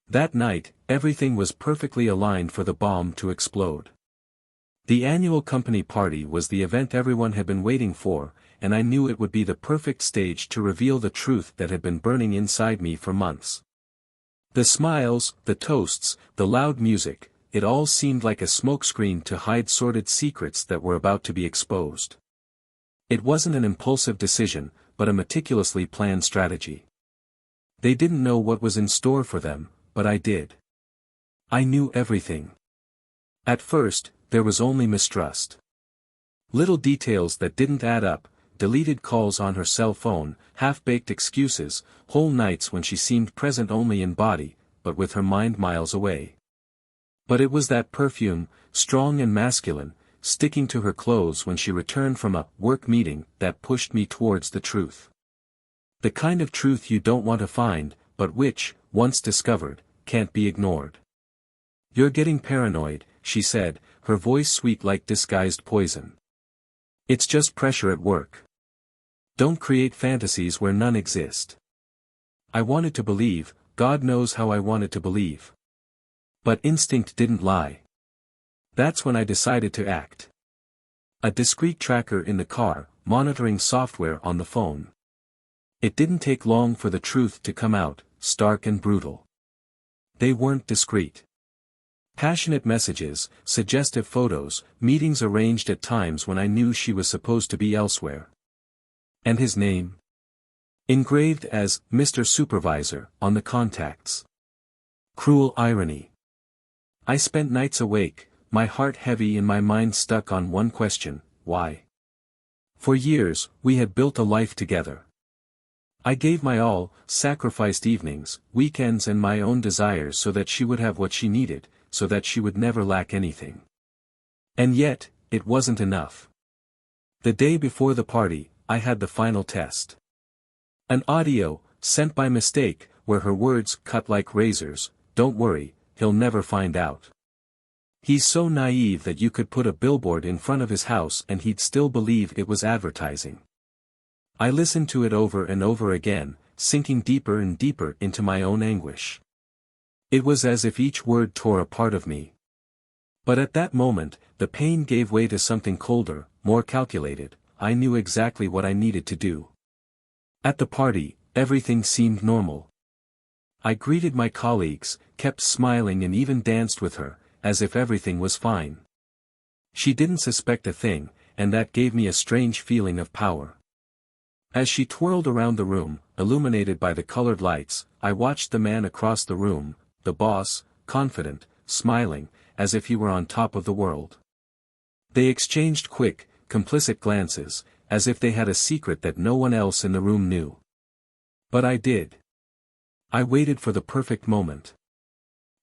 That night, everything was perfectly aligned for the bomb to explode. The annual company party was the event everyone had been waiting for, and I knew it would be the perfect stage to reveal the truth that had been burning inside me for months. The smiles, the toasts, the loud music, it all seemed like a smokescreen to hide sordid secrets that were about to be exposed. It wasn't an impulsive decision, but a meticulously planned strategy. They didn't know what was in store for them, but I did. I knew everything. At first, there was only mistrust. Little details that didn't add up, deleted calls on her cell phone, half-baked excuses, whole nights when she seemed present only in body, but with her mind miles away. But it was that perfume, strong and masculine, sticking to her clothes when she returned from a work meeting, that pushed me towards the truth. The kind of truth you don't want to find, but which, once discovered, can't be ignored. "You're getting paranoid," she said, her voice sweet like disguised poison. "It's just pressure at work. Don't create fantasies where none exist." I wanted to believe, God knows how I wanted to believe. But instinct didn't lie. That's when I decided to act. A discreet tracker in the car, monitoring software on the phone. It didn't take long for the truth to come out, stark and brutal. They weren't discreet. Passionate messages, suggestive photos, meetings arranged at times when I knew she was supposed to be elsewhere. And his name? Engraved as Mr. Supervisor on the contacts. Cruel irony. I spent nights awake, my heart heavy and my mind stuck on one question: why? For years, we had built a life together. I gave my all, sacrificed evenings, weekends and my own desires so that she would have what she needed, so that she would never lack anything. And yet, it wasn't enough. The day before the party, I had the final test. An audio, sent by mistake, where her words cut like razors: "Don't worry, he'll never find out. He's so naive that you could put a billboard in front of his house and he'd still believe it was advertising." I listened to it over and over again, sinking deeper and deeper into my own anguish. It was as if each word tore a part of me. But at that moment, the pain gave way to something colder, more calculated. I knew exactly what I needed to do. At the party, everything seemed normal. I greeted my colleagues, kept smiling and even danced with her, as if everything was fine. She didn't suspect a thing, and that gave me a strange feeling of power. As she twirled around the room, illuminated by the colored lights, I watched the man across the room, the boss, confident, smiling, as if he were on top of the world. They exchanged quick, complicit glances, as if they had a secret that no one else in the room knew. But I did. I waited for the perfect moment.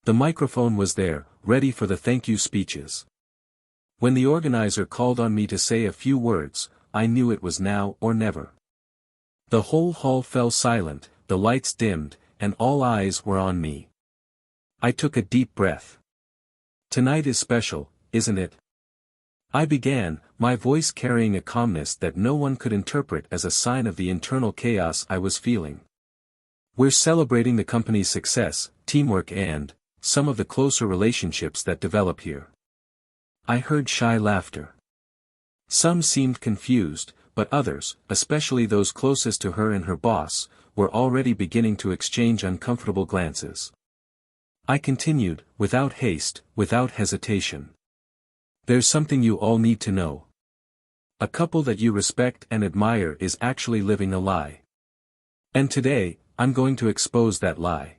The microphone was there, ready for the thank you speeches. When the organizer called on me to say a few words, I knew it was now or never. The whole hall fell silent, the lights dimmed, and all eyes were on me. I took a deep breath. "Tonight is special, isn't it?" I began, my voice carrying a calmness that no one could interpret as a sign of the internal chaos I was feeling. "We're celebrating the company's success, teamwork and some of the closer relationships that develop here." I heard shy laughter. Some seemed confused, but others, especially those closest to her and her boss, were already beginning to exchange uncomfortable glances. I continued, without haste, without hesitation. "There's something you all need to know. A couple that you respect and admire is actually living a lie. And today, I'm going to expose that lie."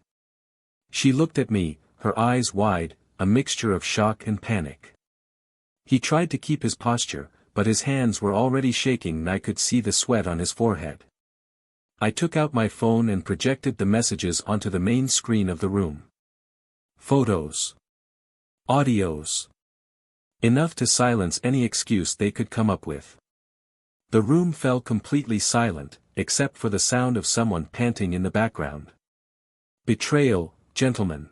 She looked at me, her eyes wide, a mixture of shock and panic. He tried to keep his posture, but his hands were already shaking and I could see the sweat on his forehead. I took out my phone and projected the messages onto the main screen of the room. Photos. Audios. Enough to silence any excuse they could come up with. The room fell completely silent, except for the sound of someone panting in the background. Betrayal, gentlemen.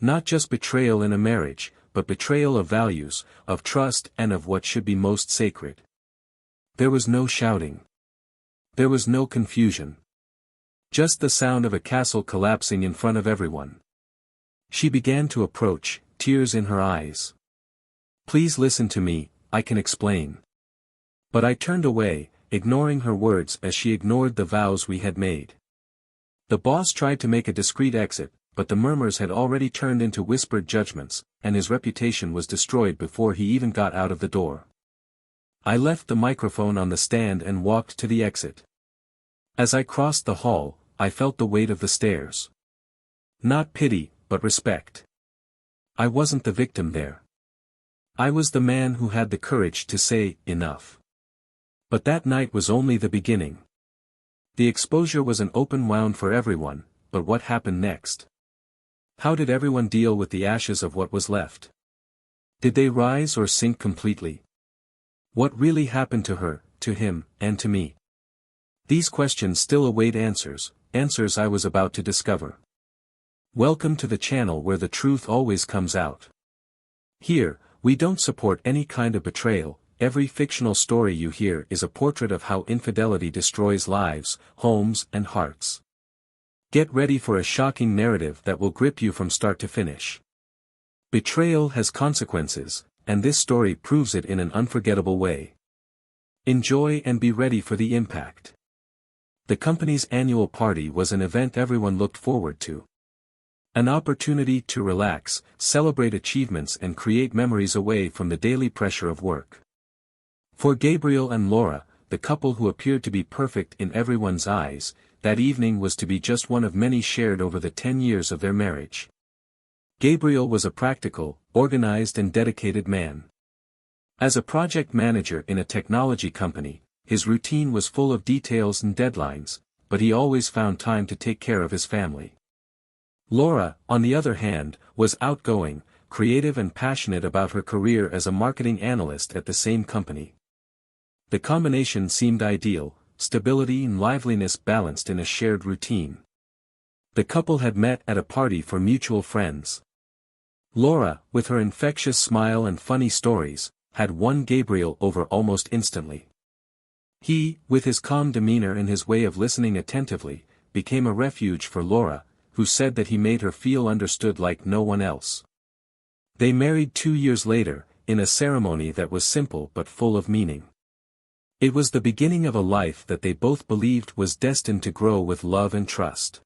Not just betrayal in a marriage, but betrayal of values, of trust and of what should be most sacred. There was no shouting. There was no confusion. Just the sound of a castle collapsing in front of everyone. She began to approach, tears in her eyes. "Please listen to me, I can explain." But I turned away, ignoring her words as she ignored the vows we had made. The boss tried to make a discreet exit, but the murmurs had already turned into whispered judgments, and his reputation was destroyed before he even got out of the door. I left the microphone on the stand and walked to the exit. As I crossed the hall, I felt the weight of the stares. Not pity, but respect. I wasn't the victim there. I was the man who had the courage to say, "Enough." But that night was only the beginning. The exposure was an open wound for everyone, but what happened next? How did everyone deal with the ashes of what was left? Did they rise or sink completely? What really happened to her, to him, and to me? These questions still await answers, answers I was about to discover. Welcome to the channel where the truth always comes out. Here, we don't support any kind of betrayal. Every fictional story you hear is a portrait of how infidelity destroys lives, homes, and hearts. Get ready for a shocking narrative that will grip you from start to finish. Betrayal has consequences, and this story proves it in an unforgettable way. Enjoy and be ready for the impact. The company's annual party was an event everyone looked forward to. An opportunity to relax, celebrate achievements and create memories away from the daily pressure of work. For Gabriel and Laura, the couple who appeared to be perfect in everyone's eyes, that evening was to be just one of many shared over the 10 years of their marriage. Gabriel was a practical, organized and dedicated man. As a project manager in a technology company, his routine was full of details and deadlines, but he always found time to take care of his family. Laura, on the other hand, was outgoing, creative and passionate about her career as a marketing analyst at the same company. The combination seemed ideal, stability and liveliness balanced in a shared routine. The couple had met at a party for mutual friends. Laura, with her infectious smile and funny stories, had won Gabriel over almost instantly. He, with his calm demeanor and his way of listening attentively, became a refuge for Laura, who said that he made her feel understood like no one else. They married 2 years later, in a ceremony that was simple but full of meaning. It was the beginning of a life that they both believed was destined to grow with love and trust.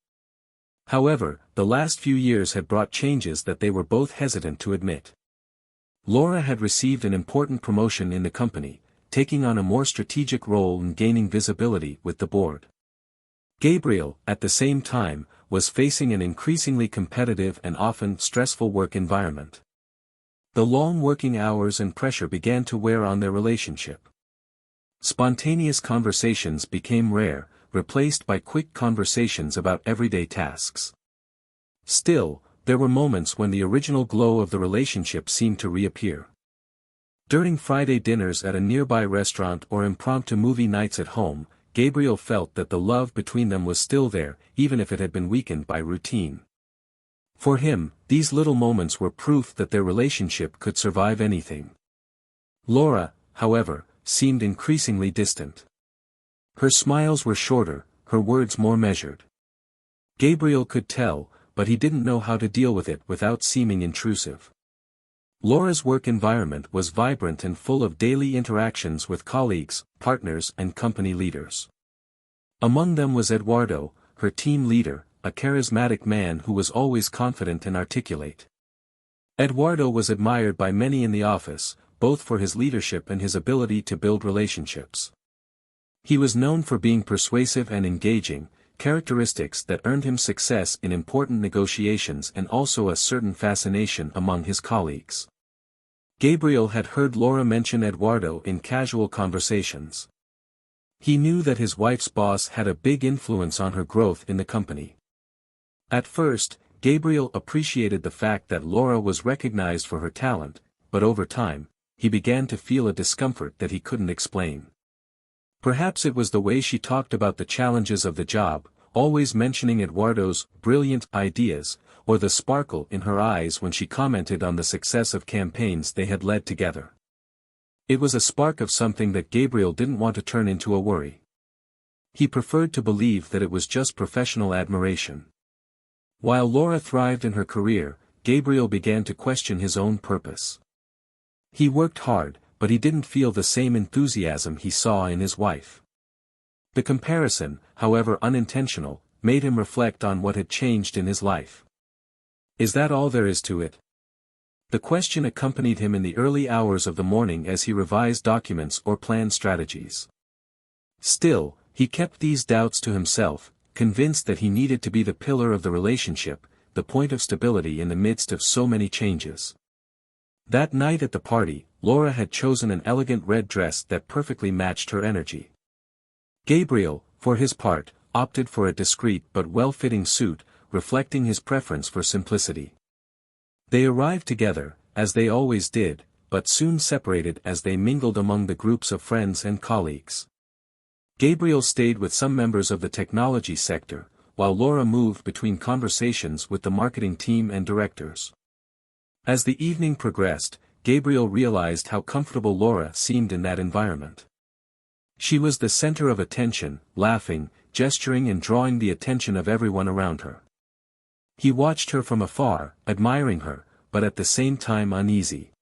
However, the last few years had brought changes that they were both hesitant to admit. Laura had received an important promotion in the company, taking on a more strategic role and gaining visibility with the board. Gabriel, at the same time, was facing an increasingly competitive and often stressful work environment. The long working hours and pressure began to wear on their relationship. Spontaneous conversations became rare, replaced by quick conversations about everyday tasks. Still, there were moments when the original glow of the relationship seemed to reappear. During Friday dinners at a nearby restaurant or impromptu movie nights at home, Gabriel felt that the love between them was still there, even if it had been weakened by routine. For him, these little moments were proof that their relationship could survive anything. Laura, however, seemed increasingly distant. Her smiles were shorter, her words more measured. Gabriel could tell, but he didn't know how to deal with it without seeming intrusive. Laura's work environment was vibrant and full of daily interactions with colleagues, partners and company leaders. Among them was Eduardo, her team leader, a charismatic man who was always confident and articulate. Eduardo was admired by many in the office, both for his leadership and his ability to build relationships. He was known for being persuasive and engaging, characteristics that earned him success in important negotiations and also a certain fascination among his colleagues. Gabriel had heard Laura mention Eduardo in casual conversations. He knew that his wife's boss had a big influence on her growth in the company. At first, Gabriel appreciated the fact that Laura was recognized for her talent, but over time, he began to feel a discomfort that he couldn't explain. Perhaps it was the way she talked about the challenges of the job, always mentioning Eduardo's brilliant ideas, or the sparkle in her eyes when she commented on the success of campaigns they had led together. It was a spark of something that Gabriel didn't want to turn into a worry. He preferred to believe that it was just professional admiration. While Laura thrived in her career, Gabriel began to question his own purpose. He worked hard, but he didn't feel the same enthusiasm he saw in his wife. The comparison, however unintentional, made him reflect on what had changed in his life. Is that all there is to it? The question accompanied him in the early hours of the morning as he revised documents or planned strategies. Still, he kept these doubts to himself, convinced that he needed to be the pillar of the relationship, the point of stability in the midst of so many changes. That night at the party, Laura had chosen an elegant red dress that perfectly matched her energy. Gabriel, for his part, opted for a discreet but well-fitting suit, reflecting his preference for simplicity. They arrived together, as they always did, but soon separated as they mingled among the groups of friends and colleagues. Gabriel stayed with some members of the technology sector, while Laura moved between conversations with the marketing team and directors. As the evening progressed, Gabriel realized how comfortable Laura seemed in that environment. She was the center of attention, laughing, gesturing and drawing the attention of everyone around her. He watched her from afar, admiring her, but at the same time uneasy.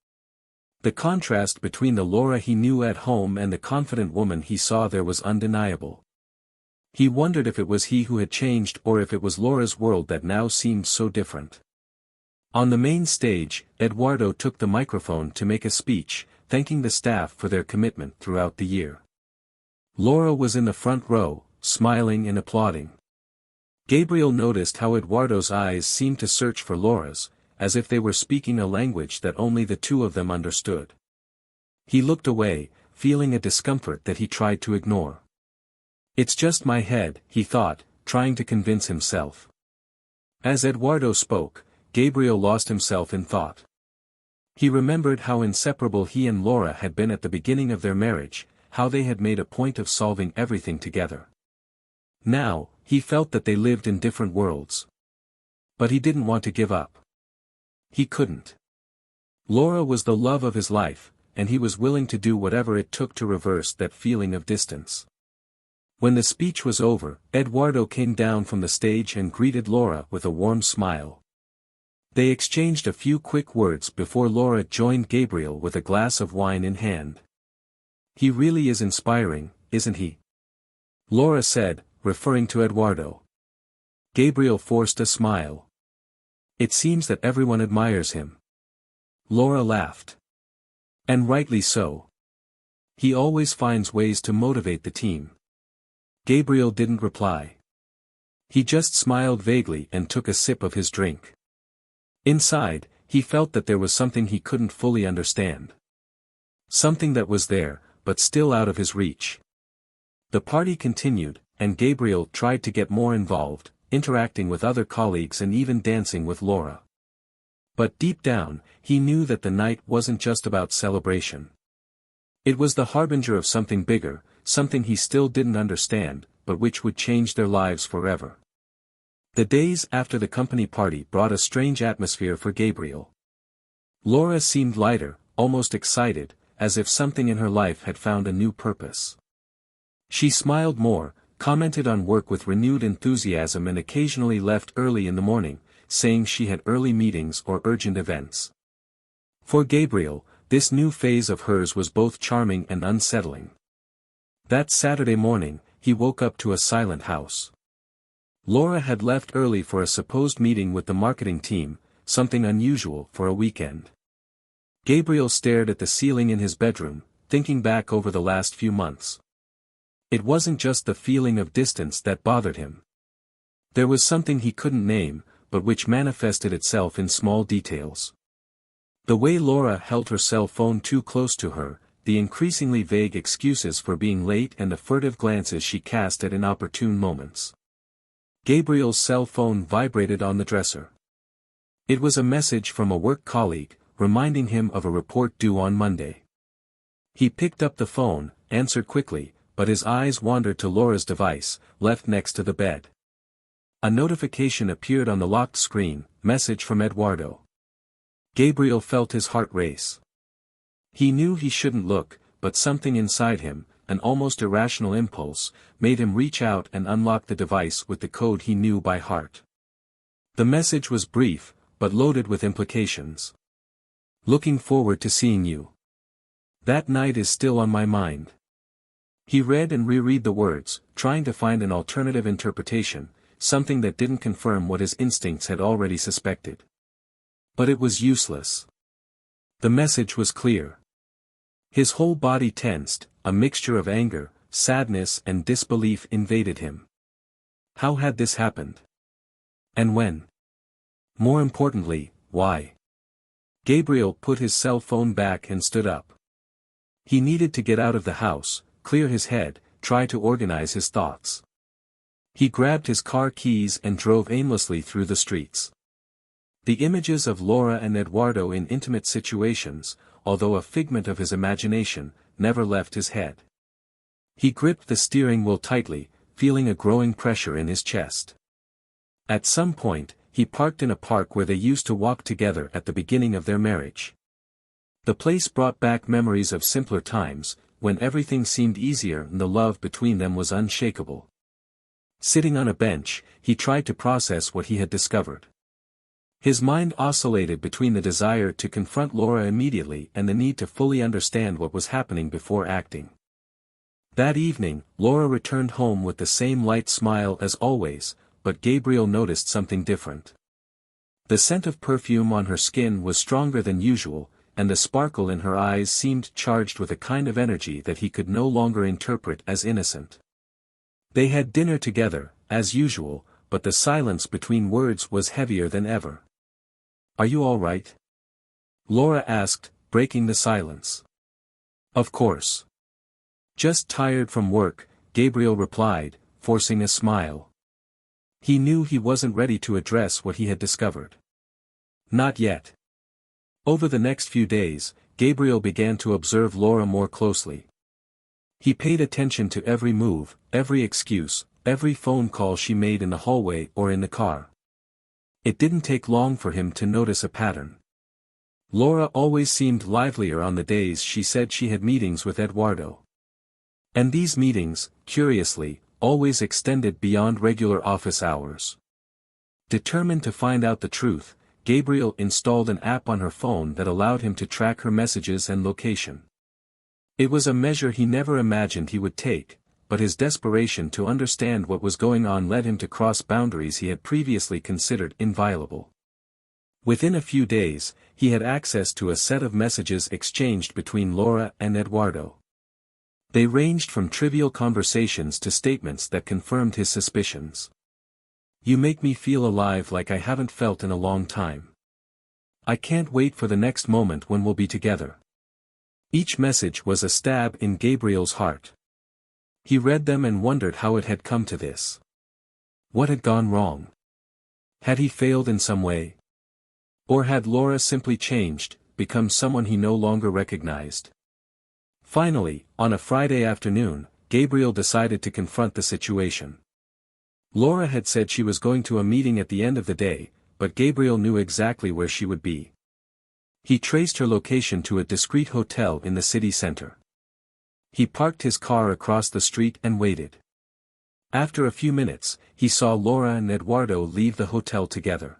The contrast between the Laura he knew at home and the confident woman he saw there was undeniable. He wondered if it was he who had changed or if it was Laura's world that now seemed so different. On the main stage, Eduardo took the microphone to make a speech, thanking the staff for their commitment throughout the year. Laura was in the front row, smiling and applauding. Gabriel noticed how Eduardo's eyes seemed to search for Laura's, as if they were speaking a language that only the two of them understood. He looked away, feeling a discomfort that he tried to ignore. It's just my head, he thought, trying to convince himself. As Eduardo spoke, Gabriel lost himself in thought. He remembered how inseparable he and Laura had been at the beginning of their marriage, how they had made a point of solving everything together. Now, he felt that they lived in different worlds. But he didn't want to give up. He couldn't. Laura was the love of his life, and he was willing to do whatever it took to reverse that feeling of distance. When the speech was over, Eduardo came down from the stage and greeted Laura with a warm smile. They exchanged a few quick words before Laura joined Gabriel with a glass of wine in hand. He really is inspiring, isn't he? Laura said, referring to Eduardo. Gabriel forced a smile. It seems that everyone admires him. Laura laughed. And rightly so. He always finds ways to motivate the team. Gabriel didn't reply. He just smiled vaguely and took a sip of his drink. Inside, he felt that there was something he couldn't fully understand. Something that was there, but still out of his reach. The party continued, and Gabriel tried to get more involved, interacting with other colleagues and even dancing with Laura. But deep down, he knew that the night wasn't just about celebration. It was the harbinger of something bigger, something he still didn't understand, but which would change their lives forever. The days after the company party brought a strange atmosphere for Gabriel. Laura seemed lighter, almost excited, as if something in her life had found a new purpose. She smiled more, commented on work with renewed enthusiasm and occasionally left early in the morning, saying she had early meetings or urgent events. For Gabriel, this new phase of hers was both charming and unsettling. That Saturday morning, he woke up to a silent house. Laura had left early for a supposed meeting with the marketing team, something unusual for a weekend. Gabriel stared at the ceiling in his bedroom, thinking back over the last few months. It wasn't just the feeling of distance that bothered him. There was something he couldn't name, but which manifested itself in small details. The way Laura held her cell phone too close to her, the increasingly vague excuses for being late and the furtive glances she cast at inopportune moments. Gabriel's cell phone vibrated on the dresser. It was a message from a work colleague, reminding him of a report due on Monday. He picked up the phone, answered quickly, but his eyes wandered to Laura's device, left next to the bed. A notification appeared on the locked screen, message from Eduardo. Gabriel felt his heart race. He knew he shouldn't look, but something inside him, an almost irrational impulse, made him reach out and unlock the device with the code he knew by heart. The message was brief, but loaded with implications. Looking forward to seeing you. That night is still on my mind. He read and reread the words, trying to find an alternative interpretation, something that didn't confirm what his instincts had already suspected. But it was useless. The message was clear. His whole body tensed, a mixture of anger, sadness and disbelief invaded him. How had this happened? And when? More importantly, why? Gabriel put his cell phone back and stood up. He needed to get out of the house, clear his head, try to organize his thoughts. He grabbed his car keys and drove aimlessly through the streets. The images of Laura and Eduardo in intimate situations, although a figment of his imagination, never left his head. He gripped the steering wheel tightly, feeling a growing pressure in his chest. At some point, he parked in a park where they used to walk together at the beginning of their marriage. The place brought back memories of simpler times, when everything seemed easier and the love between them was unshakable. Sitting on a bench, he tried to process what he had discovered. His mind oscillated between the desire to confront Laura immediately and the need to fully understand what was happening before acting. That evening, Laura returned home with the same light smile as always, but Gabriel noticed something different. The scent of perfume on her skin was stronger than usual, and the sparkle in her eyes seemed charged with a kind of energy that he could no longer interpret as innocent. They had dinner together, as usual, but the silence between words was heavier than ever. "Are you all right?" Laura asked, breaking the silence. "Of course. Just tired from work," Gabriel replied, forcing a smile. He knew he wasn't ready to address what he had discovered. Not yet. Over the next few days, Gabriel began to observe Laura more closely. He paid attention to every move, every excuse, every phone call she made in the hallway or in the car. It didn't take long for him to notice a pattern. Laura always seemed livelier on the days she said she had meetings with Eduardo. And these meetings, curiously, always extended beyond regular office hours. Determined to find out the truth, Gabriel installed an app on her phone that allowed him to track her messages and location. It was a measure he never imagined he would take, but his desperation to understand what was going on led him to cross boundaries he had previously considered inviolable. Within a few days, he had access to a set of messages exchanged between Laura and Eduardo. They ranged from trivial conversations to statements that confirmed his suspicions. "You make me feel alive like I haven't felt in a long time. I can't wait for the next moment when we'll be together." Each message was a stab in Gabriel's heart. He read them and wondered how it had come to this. What had gone wrong? Had he failed in some way? Or had Laura simply changed, become someone he no longer recognized? Finally, on a Friday afternoon, Gabriel decided to confront the situation. Laura had said she was going to a meeting at the end of the day, but Gabriel knew exactly where she would be. He traced her location to a discreet hotel in the city center. He parked his car across the street and waited. After a few minutes, he saw Laura and Eduardo leave the hotel together.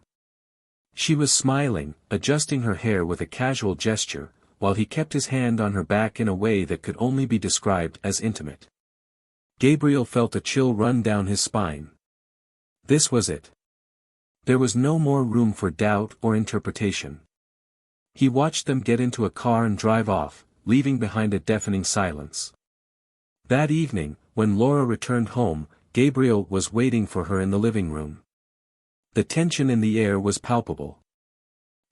She was smiling, adjusting her hair with a casual gesture, while he kept his hand on her back in a way that could only be described as intimate. Gabriel felt a chill run down his spine. This was it. There was no more room for doubt or interpretation. He watched them get into a car and drive off, leaving behind a deafening silence. That evening, when Laura returned home, Gabriel was waiting for her in the living room. The tension in the air was palpable.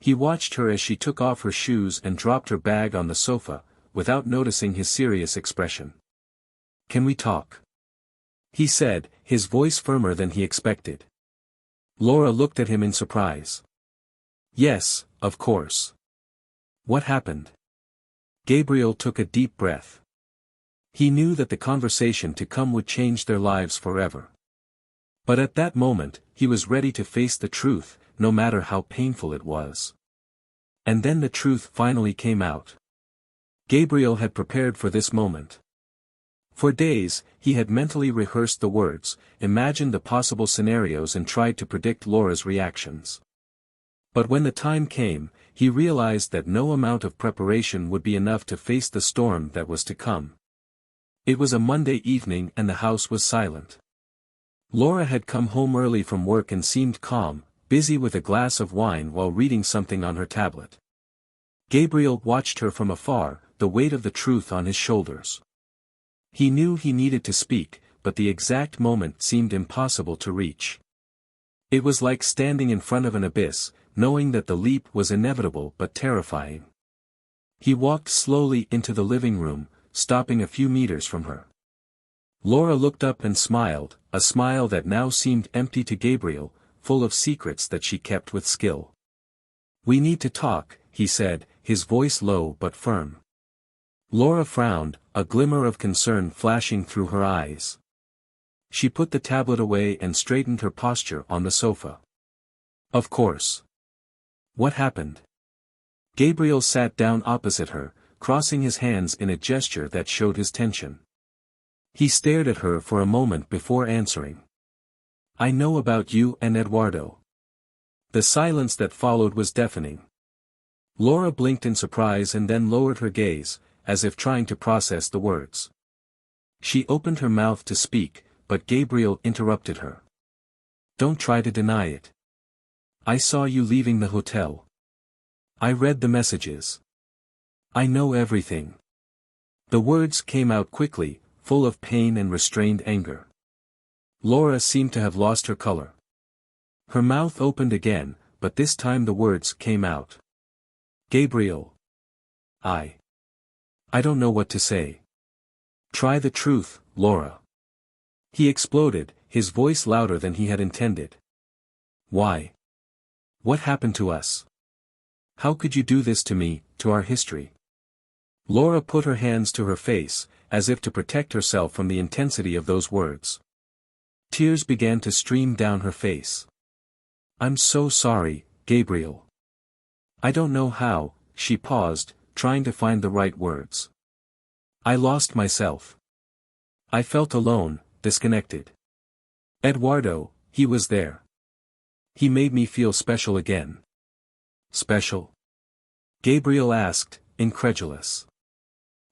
He watched her as she took off her shoes and dropped her bag on the sofa, without noticing his serious expression. "Can we talk?" he said, his voice firmer than he expected. Laura looked at him in surprise. "Yes, of course. What happened?" Gabriel took a deep breath. He knew that the conversation to come would change their lives forever. But at that moment, he was ready to face the truth, no matter how painful it was. And then the truth finally came out. Gabriel had prepared for this moment. For days, he had mentally rehearsed the words, imagined the possible scenarios and tried to predict Laura's reactions. But when the time came, he realized that no amount of preparation would be enough to face the storm that was to come. It was a Monday evening and the house was silent. Laura had come home early from work and seemed calm, busy with a glass of wine while reading something on her tablet. Gabriel watched her from afar, the weight of the truth on his shoulders. He knew he needed to speak, but the exact moment seemed impossible to reach. It was like standing in front of an abyss, knowing that the leap was inevitable but terrifying. He walked slowly into the living room, stopping a few meters from her. Laura looked up and smiled, a smile that now seemed empty to Gabriel, full of secrets that she kept with skill. "We need to talk," he said, his voice low but firm. Laura frowned, a glimmer of concern flashing through her eyes. She put the tablet away and straightened her posture on the sofa. "Of course. What happened?" Gabriel sat down opposite her, crossing his hands in a gesture that showed his tension. He stared at her for a moment before answering. "I know about you and Eduardo." The silence that followed was deafening. Laura blinked in surprise and then lowered her gaze, as if trying to process the words. She opened her mouth to speak, but Gabriel interrupted her. "Don't try to deny it. I saw you leaving the hotel. I read the messages. I know everything." The words came out quickly, full of pain and restrained anger. Laura seemed to have lost her color. Her mouth opened again, but this time the words came out. "Gabriel. I don't know what to say." "Try the truth, Laura." He exploded, his voice louder than he had intended. "Why? What happened to us? How could you do this to me, to our history?" Laura put her hands to her face, as if to protect herself from the intensity of those words. Tears began to stream down her face. "I'm so sorry, Gabriel. I don't know how," she paused, trying to find the right words. "I lost myself. I felt alone, disconnected. Eduardo, he was there. He made me feel special again." "Special?" Gabriel asked, incredulous.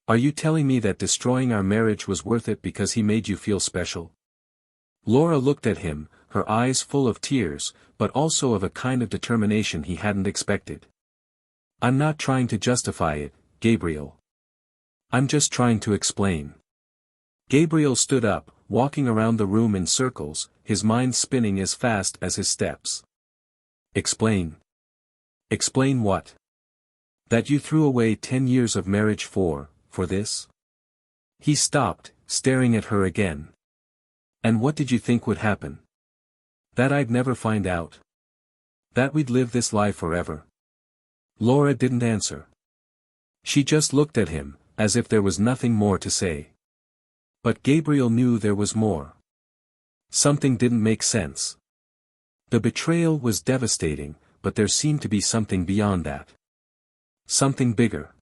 "Are you telling me that destroying our marriage was worth it because he made you feel special?" Laura looked at him, her eyes full of tears, but also of a kind of determination he hadn't expected. "I'm not trying to justify it, Gabriel. I'm just trying to explain." Gabriel stood up, walking around the room in circles, his mind spinning as fast as his steps. "Explain? Explain what? That you threw away 10 years of marriage for this?" He stopped, staring at her again. "And what did you think would happen? That I'd never find out? That we'd live this life forever?" Laura didn't answer. She just looked at him, as if there was nothing more to say. But Gabriel knew there was more. Something didn't make sense. The betrayal was devastating, but there seemed to be something beyond that. Something bigger.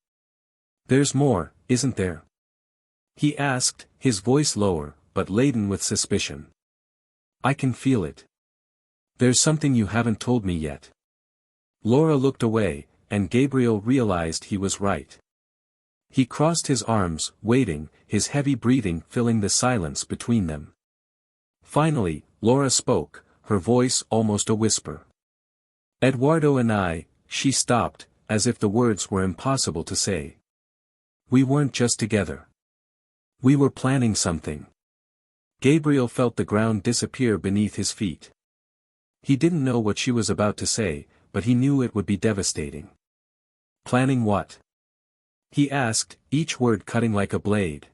"There's more, isn't there?" he asked, his voice lower, but laden with suspicion. "I can feel it. There's something you haven't told me yet." Laura looked away, and Gabriel realized he was right. He crossed his arms, waiting, his heavy breathing filling the silence between them. Finally, Laura spoke, her voice almost a whisper. "Eduardo and I," she stopped, as if the words were impossible to say. "We weren't just together. We were planning something." Gabriel felt the ground disappear beneath his feet. He didn't know what she was about to say, but he knew it would be devastating. "Planning what?" he asked, each word cutting like a blade.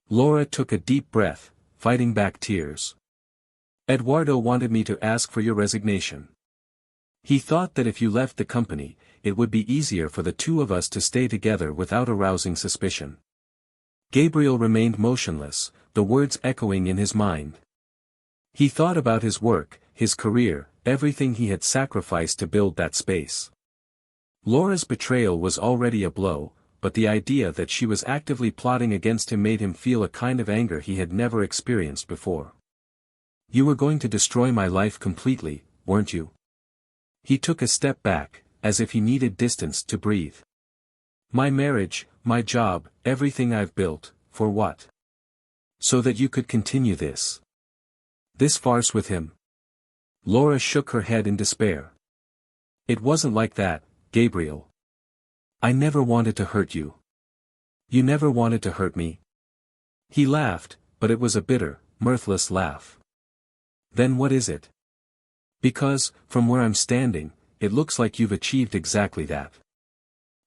Laura took a deep breath, fighting back tears. "Eduardo wanted me to ask for your resignation. He thought that if you left the company, it would be easier for the two of us to stay together without arousing suspicion." Gabriel remained motionless, the words echoing in his mind. He thought about his work, his career, everything he had sacrificed to build that space. Laura's betrayal was already a blow, but the idea that she was actively plotting against him made him feel a kind of anger he had never experienced before. "You were going to destroy my life completely, weren't you?" He took a step back, as if he needed distance to breathe. My marriage, my job, everything I've built, for what? So that you could continue this farce with him? Laura shook her head in despair. It wasn't like that, Gabriel. I never wanted to hurt you. You never wanted to hurt me. He laughed, but it was a bitter, mirthless laugh. Then what is it? Because, from where I'm standing, it looks like you've achieved exactly that.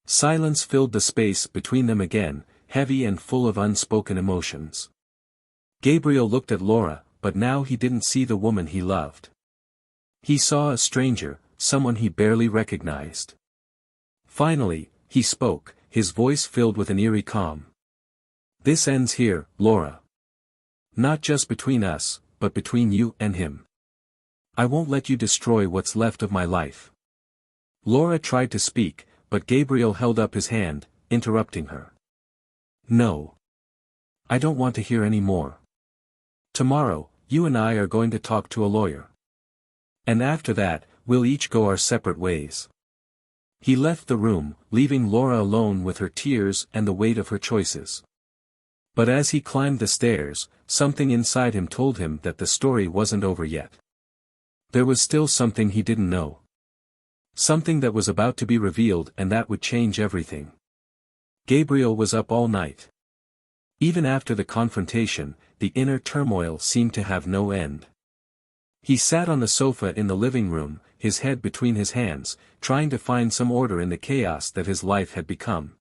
Silence filled the space between them again, heavy and full of unspoken emotions. Gabriel looked at Laura, but now he didn't see the woman he loved. He saw a stranger, someone he barely recognized. Finally, he spoke, his voice filled with an eerie calm. This ends here, Laura. Not just between us, but between you and him. I won't let you destroy what's left of my life. Laura tried to speak, but Gabriel held up his hand, interrupting her. No. I don't want to hear any more. Tomorrow, you and I are going to talk to a lawyer. And after that, we'll each go our separate ways. He left the room, leaving Laura alone with her tears and the weight of her choices. But as he climbed the stairs, something inside him told him that the story wasn't over yet. There was still something he didn't know. Something that was about to be revealed and that would change everything. Gabriel was up all night. Even after the confrontation, the inner turmoil seemed to have no end. He sat on the sofa in the living room, his head between his hands, trying to find some order in the chaos that his life had become.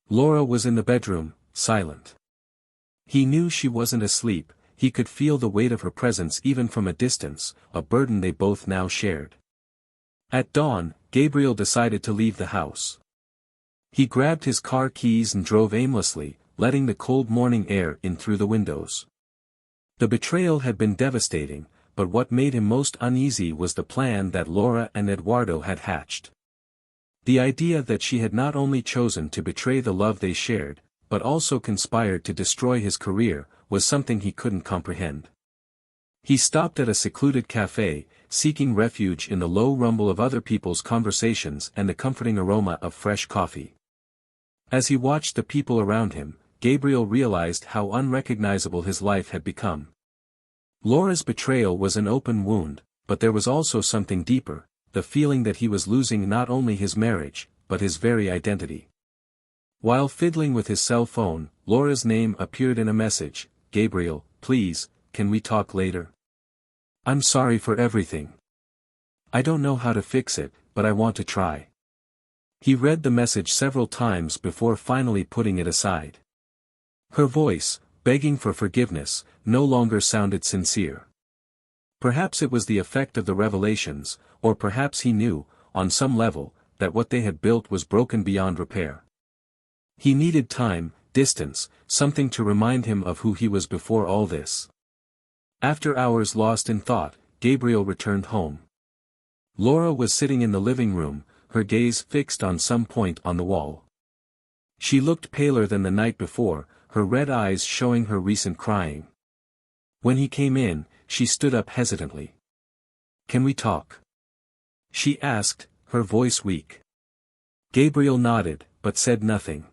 Laura was in the bedroom, silent. He knew she wasn't asleep, he could feel the weight of her presence even from a distance, a burden they both now shared. At dawn, Gabriel decided to leave the house. He grabbed his car keys and drove aimlessly, letting the cold morning air in through the windows. The betrayal had been devastating, but what made him most uneasy was the plan that Laura and Eduardo had hatched. The idea that she had not only chosen to betray the love they shared, but also conspired to destroy his career, was something he couldn't comprehend. He stopped at a secluded cafe, seeking refuge in the low rumble of other people's conversations and the comforting aroma of fresh coffee. As he watched the people around him, Gabriel realized how unrecognizable his life had become. Laura's betrayal was an open wound, but there was also something deeper, the feeling that he was losing not only his marriage, but his very identity. While fiddling with his cell phone, Laura's name appeared in a message. Gabriel, please, can we talk later? I'm sorry for everything. I don't know how to fix it, but I want to try. He read the message several times before finally putting it aside. Her voice, begging for forgiveness, no longer sounded sincere. Perhaps it was the effect of the revelations, or perhaps he knew, on some level, that what they had built was broken beyond repair. He needed time, distance, something to remind him of who he was before all this. After hours lost in thought, Gabriel returned home. Laura was sitting in the living room, her gaze fixed on some point on the wall. She looked paler than the night before, her red eyes showing her recent crying. When he came in, she stood up hesitantly. Can we talk? She asked, her voice weak. Gabriel nodded, but said nothing.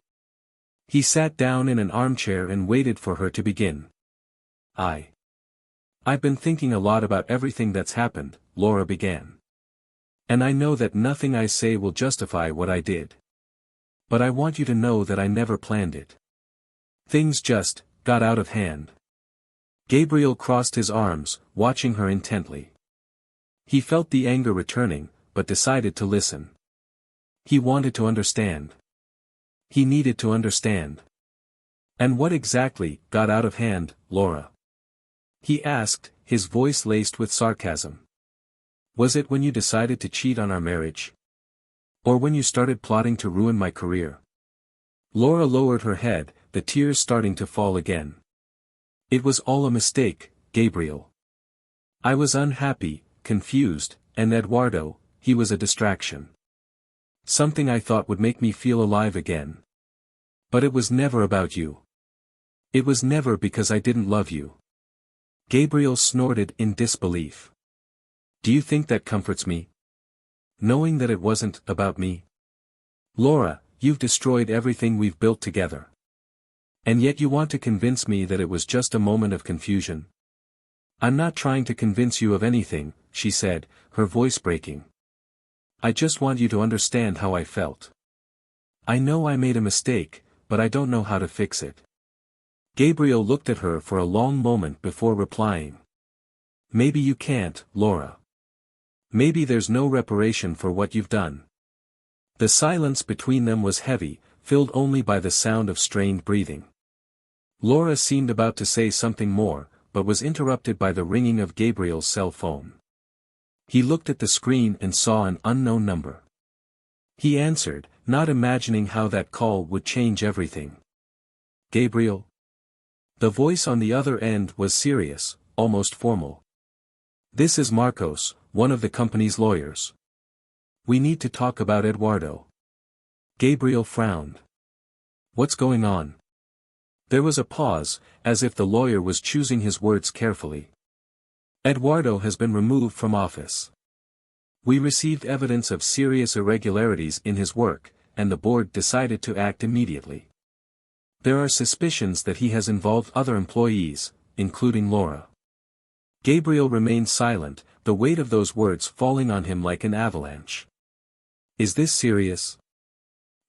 He sat down in an armchair and waited for her to begin. I've been thinking a lot about everything that's happened, Laura began. And I know that nothing I say will justify what I did. But I want you to know that I never planned it. Things just got out of hand. Gabriel crossed his arms, watching her intently. He felt the anger returning, but decided to listen. He wanted to understand. He needed to understand. And what exactly got out of hand, Laura? He asked, his voice laced with sarcasm. Was it when you decided to cheat on our marriage? Or when you started plotting to ruin my career? Laura lowered her head, the tears starting to fall again. It was all a mistake, Gabriel. I was unhappy, confused, and Eduardo, he was a distraction. Something I thought would make me feel alive again. But it was never about you. It was never because I didn't love you. Gabriel snorted in disbelief. Do you think that comforts me? knowing that it wasn't about me? Laura, you've destroyed everything we've built together. And yet you want to convince me that it was just a moment of confusion? I'm not trying to convince you of anything, she said, her voice breaking. I just want you to understand how I felt. I know I made a mistake, but I don't know how to fix it. Gabriel looked at her for a long moment before replying. Maybe you can't, Laura. Maybe there's no reparation for what you've done. The silence between them was heavy, filled only by the sound of strained breathing. Laura seemed about to say something more, but was interrupted by the ringing of Gabriel's cell phone. He looked at the screen and saw an unknown number. He answered, not imagining how that call would change everything. Gabriel? The voice on the other end was serious, almost formal. This is Marcos, one of the company's lawyers. We need to talk about Eduardo. Gabriel frowned. What's going on? There was a pause, as if the lawyer was choosing his words carefully. Eduardo has been removed from office. We received evidence of serious irregularities in his work, and the board decided to act immediately. There are suspicions that he has involved other employees, including Laura. Gabriel remained silent, the weight of those words falling on him like an avalanche. Is this serious?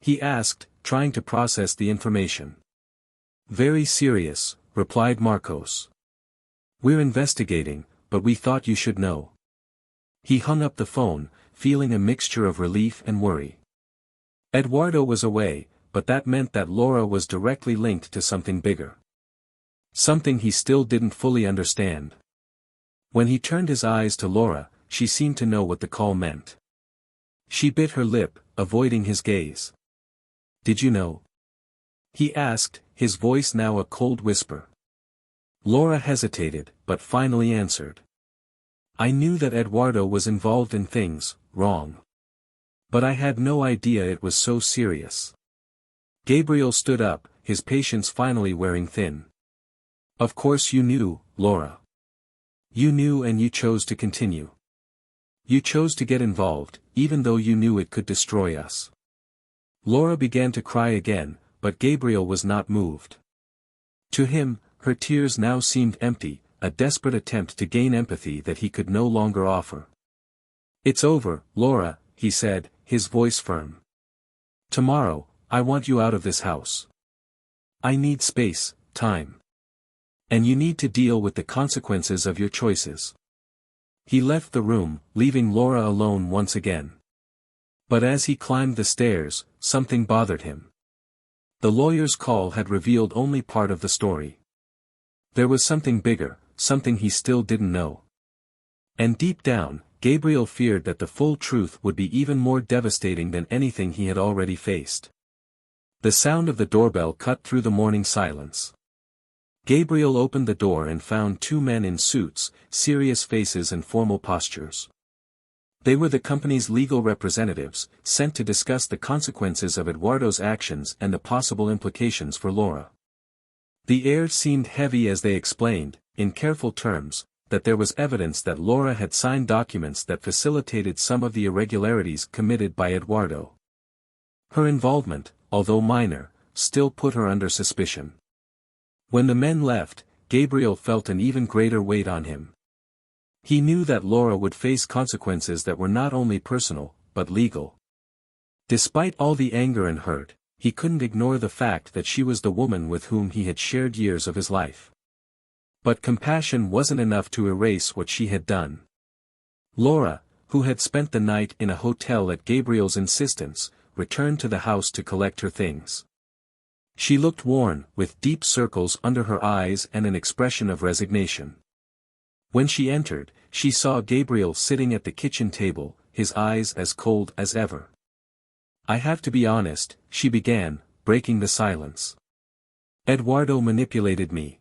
He asked, trying to process the information. Very serious, replied Marcos. We're investigating, but we thought you should know. He hung up the phone, feeling a mixture of relief and worry. Eduardo was away, but that meant that Laura was directly linked to something bigger. Something he still didn't fully understand. When he turned his eyes to Laura, she seemed to know what the call meant. She bit her lip, avoiding his gaze. Did you know? He asked, his voice now a cold whisper. Laura hesitated, but finally answered. I knew that Eduardo was involved in things wrong. But I had no idea it was so serious. Gabriel stood up, his patience finally wearing thin. Of course you knew, Laura. You knew and you chose to continue. You chose to get involved, even though you knew it could destroy us. Laura began to cry again, but Gabriel was not moved. To him, her tears now seemed empty, a desperate attempt to gain empathy that he could no longer offer. It's over, Laura, he said, his voice firm. Tomorrow, I want you out of this house. I need space, time. And you need to deal with the consequences of your choices. He left the room, leaving Laura alone once again. But as he climbed the stairs, something bothered him. The lawyer's call had revealed only part of the story. There was something bigger, something he still didn't know. And deep down, Gabriel feared that the full truth would be even more devastating than anything he had already faced. The sound of the doorbell cut through the morning silence. Gabriel opened the door and found two men in suits, serious faces and formal postures. They were the company's legal representatives, sent to discuss the consequences of Eduardo's actions and the possible implications for Laura. The air seemed heavy as they explained, in careful terms, that there was evidence that Laura had signed documents that facilitated some of the irregularities committed by Eduardo. Her involvement, although minor, still put her under suspicion. When the men left, Gabriel felt an even greater weight on him. He knew that Laura would face consequences that were not only personal, but legal. Despite all the anger and hurt, he couldn't ignore the fact that she was the woman with whom he had shared years of his life. But compassion wasn't enough to erase what she had done. Laura, who had spent the night in a hotel at Gabriel's insistence, returned to the house to collect her things. She looked worn, with deep circles under her eyes and an expression of resignation. When she entered, she saw Gabriel sitting at the kitchen table, his eyes as cold as ever. I have to be honest, she began, breaking the silence. Eduardo manipulated me.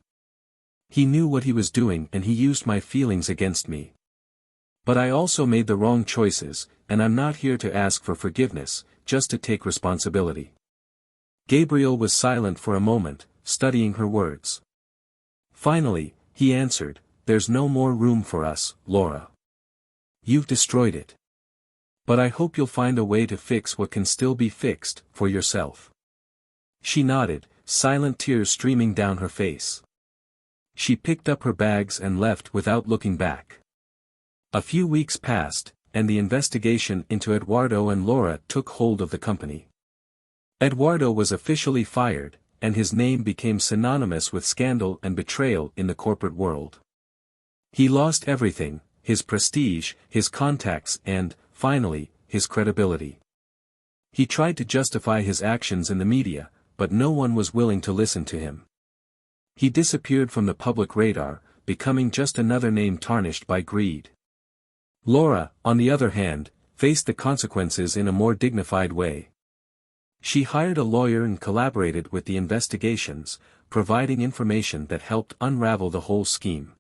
He knew what he was doing and he used my feelings against me. But I also made the wrong choices, and I'm not here to ask for forgiveness, just to take responsibility. Gabriel was silent for a moment, studying her words. Finally, he answered, There's no more room for us, Laura. You've destroyed it. But I hope you'll find a way to fix what can still be fixed, for yourself. She nodded, silent tears streaming down her face. She picked up her bags and left without looking back. A few weeks passed, and the investigation into Eduardo and Laura took hold of the company. Eduardo was officially fired, and his name became synonymous with scandal and betrayal in the corporate world. He lost everything, his prestige, his contacts and, finally, his credibility. He tried to justify his actions in the media, but no one was willing to listen to him. He disappeared from the public radar, becoming just another name tarnished by greed. Laura, on the other hand, faced the consequences in a more dignified way. She hired a lawyer and collaborated with the investigations, providing information that helped unravel the whole scheme.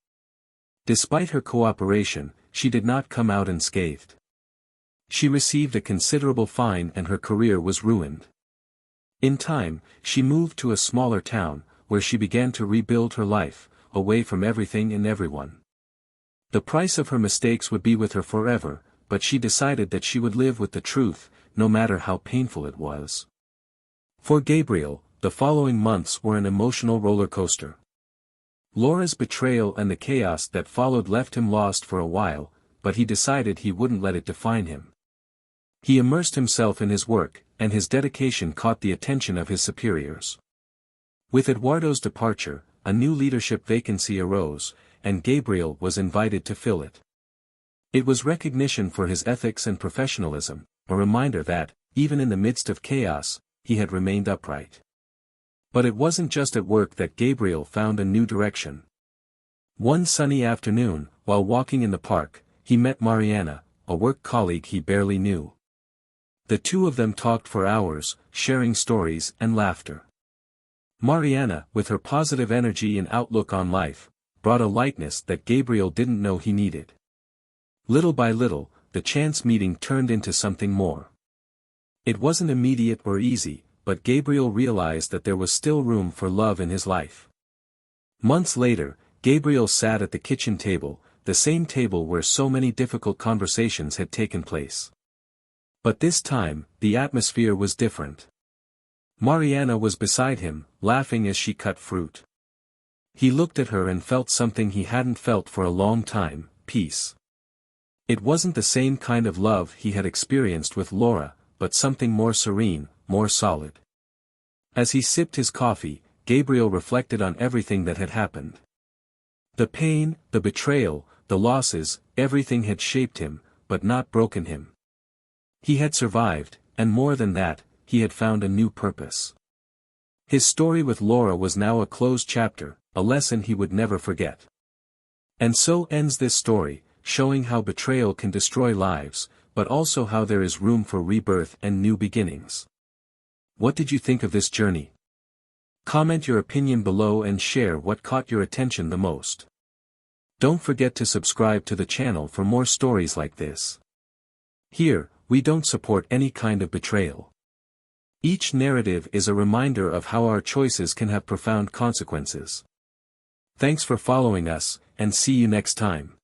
Despite her cooperation, she did not come out unscathed. She received a considerable fine and her career was ruined. In time, she moved to a smaller town, where she began to rebuild her life, away from everything and everyone. The price of her mistakes would be with her forever, but she decided that she would live with the truth, no matter how painful it was. For Gabriel, the following months were an emotional roller coaster. Laura's betrayal and the chaos that followed left him lost for a while, but he decided he wouldn't let it define him. He immersed himself in his work, and his dedication caught the attention of his superiors. With Eduardo's departure, a new leadership vacancy arose, and Gabriel was invited to fill it. It was recognition for his ethics and professionalism, a reminder that, even in the midst of chaos, he had remained upright. But it wasn't just at work that Gabriel found a new direction. One sunny afternoon, while walking in the park, he met Mariana, a work colleague he barely knew. The two of them talked for hours, sharing stories and laughter. Mariana, with her positive energy and outlook on life, brought a lightness that Gabriel didn't know he needed. Little by little, the chance meeting turned into something more. It wasn't immediate or easy, but Gabriel realized that there was still room for love in his life. Months later, Gabriel sat at the kitchen table, the same table where so many difficult conversations had taken place. But this time, the atmosphere was different. Mariana was beside him, laughing as she cut fruit. He looked at her and felt something he hadn't felt for a long time, peace. It wasn't the same kind of love he had experienced with Laura, but something more serene, more solid. As he sipped his coffee, Gabriel reflected on everything that had happened. The pain, the betrayal, the losses, everything had shaped him, but not broken him. He had survived, and more than that, he had found a new purpose. His story with Laura was now a closed chapter, a lesson he would never forget. And so ends this story, showing how betrayal can destroy lives, but also how there is room for rebirth and new beginnings. What did you think of this journey? Comment your opinion below and share what caught your attention the most. Don't forget to subscribe to the channel for more stories like this. Here, we don't support any kind of betrayal. Each narrative is a reminder of how our choices can have profound consequences. Thanks for following us, and see you next time.